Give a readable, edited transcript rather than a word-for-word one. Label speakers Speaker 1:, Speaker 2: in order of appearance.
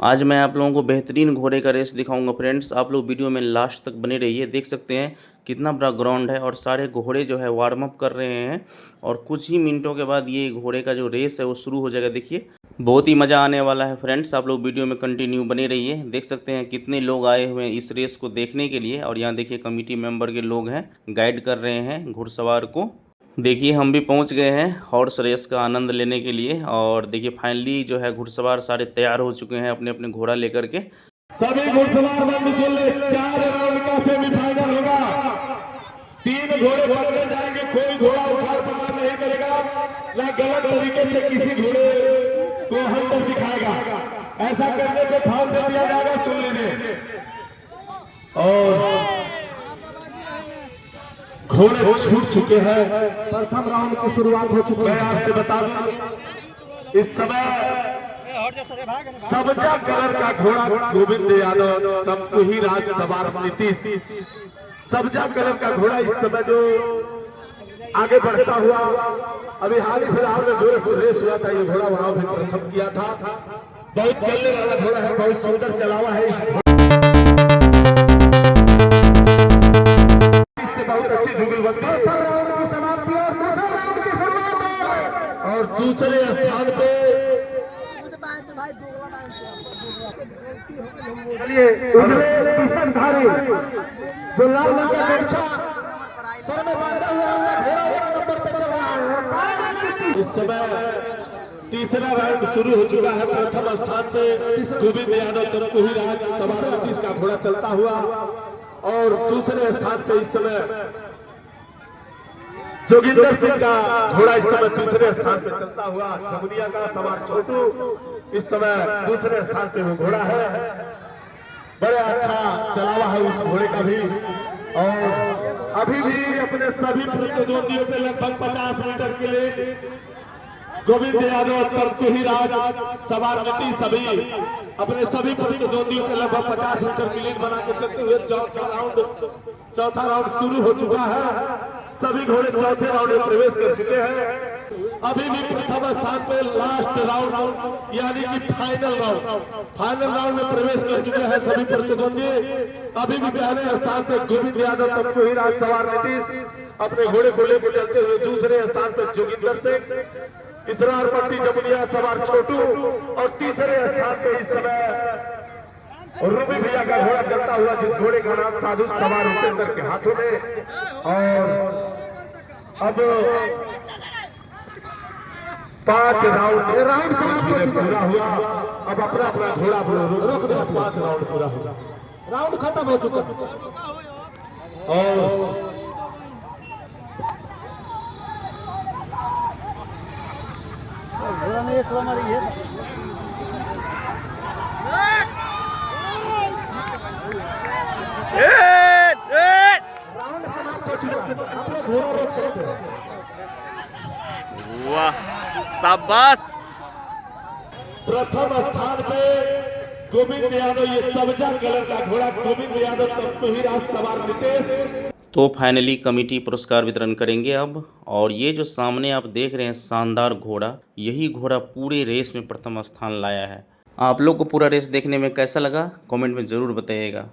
Speaker 1: आज मैं आप लोगों को बेहतरीन घोड़े का रेस दिखाऊंगा फ्रेंड्स। आप लोग वीडियो में लास्ट तक बने रहिए। देख सकते हैं कितना बड़ा ग्राउंड है और सारे घोड़े जो है वार्म अप कर रहे हैं और कुछ ही मिनटों के बाद ये घोड़े का जो रेस है वो शुरू हो जाएगा। देखिए बहुत ही मज़ा आने वाला है फ्रेंड्स। आप लोग वीडियो में कंटिन्यू बने रहिए। देख सकते हैं कितने लोग आए हुए हैं इस रेस को देखने के लिए और यहाँ देखिए कमेटी मेंबर के लोग हैं, गाइड कर रहे हैं घुड़सवार को। देखिए हम भी पहुंच गए हैं हॉर्स रेस का आनंद लेने के लिए और देखिए फाइनली जो है घुड़सवार सारे तैयार हो चुके हैं अपने अपने घोड़ा लेकर के।
Speaker 2: सभी घुड़सवार बंद सुन ले, 4 राउंड का सेमीफाइनल होगा। 3 घोड़े पकड़े जाएंगे, कोई घोड़ा उखाड़ पकड़ नहीं करेगा, ना गलत तरीके से किसी घोड़े को हंटर दिखाएगा। ऐसा करने पे फाउल दे दिया जाएगा, सुन लेने। और घोड़े छूट चुके हैं, प्रथम राउंड की शुरुआत हो चुकी है। मैं आपसे बता दूं इस समय सबजा कलर का घोड़ा गोविंद यादव, तमकुही राज सवार नीतीश, सबजा कलर का घोड़ा इस समय जो आगे बढ़ता हुआ अभी हाल ही फिलहाल में गोरखपुर रेस हुआ था, ये घोड़ा वहां भी प्रथम किया था। बहुत चलने वाला घोड़ा है, बहुत सुंदर चलावा है, इससे बहुत अच्छी जुगलबंदी समाप्ति और दूसरे राउंड की शुरुआत। और दूसरे स्थान पे धारी जो लाल रंग का गमछा सर में बांधा हुआ घोड़ा 1 नंबर पे चल रहा है। इस समय तीसरा राउंड शुरू हो चुका है। प्रथम स्थान पे गोविंद यादव तमकुही राज सवार नीतीश का घोड़ा चलता हुआ और दूसरे स्थान पे इस समय जोगिंदर सिंह का घोड़ा इस समय तीसरे स्थान पे चलता हुआ, जमुनिया का सवार छोटू इस समय दूसरे स्थान पे वो घोड़ा है। बड़े अच्छा चलावा है उस घोड़े का भी और अभी भी अपने सभी प्रतिद्वंदियों पे लगभग 50 मीटर के लिए गोविंद यादव तमकुही राज सवार नीतीश सभी अपने सभी प्रतिद्वंदियों के लगभग 50 मीटर की लीड बना के चलते हुए चौथा राउंड शुरू हो चुका है। सभी घोड़े चौथे राउंड में प्रवेश कर चुके हैं। अभी भी प्रथम स्थान पे लास्ट राउंड यानी कि फाइनल राउंड में प्रवेश कर चुके हैं सभी प्रतिद्वंदी। अभी भी पहले स्थान पे गोविंद यादव तमकुही राज सवार नीतीश अपने घोड़े को लेकर चलते हुए, दूसरे स्थान पे जोगिंदर सिंह इसरार पट्टी जमुनिया सवार छोटू और तीसरे स्थान पे इस समय रूबी भैया का घोड़ा चलता हुआ, जिस घोड़े का नाम साधु सवार उपेंद्र के हाथों में। और अब 5 राउंड पूरा हुआ। अब अपना अपना घोड़ा रोक दो, 5 राउंड पूरा हुआ, राउंड खत्म हो चुका और राउंड समाप्त हो चुका। अपने घोड़ा रोक सकते हैं।
Speaker 1: वाह शाबाश।
Speaker 2: प्रथम स्थान पे गोविंद यादव, ये सबजा कलर का घोड़ा गोविंद यादव तमकुही राज सवार नीतीश।
Speaker 1: तो फाइनली कमेटी पुरस्कार वितरण करेंगे अब। और ये जो सामने आप देख रहे हैं शानदार घोड़ा, यही घोड़ा पूरे रेस में प्रथम स्थान लाया है। आप लोग को पूरा रेस देखने में कैसा लगा कमेंट में ज़रूर बताइएगा।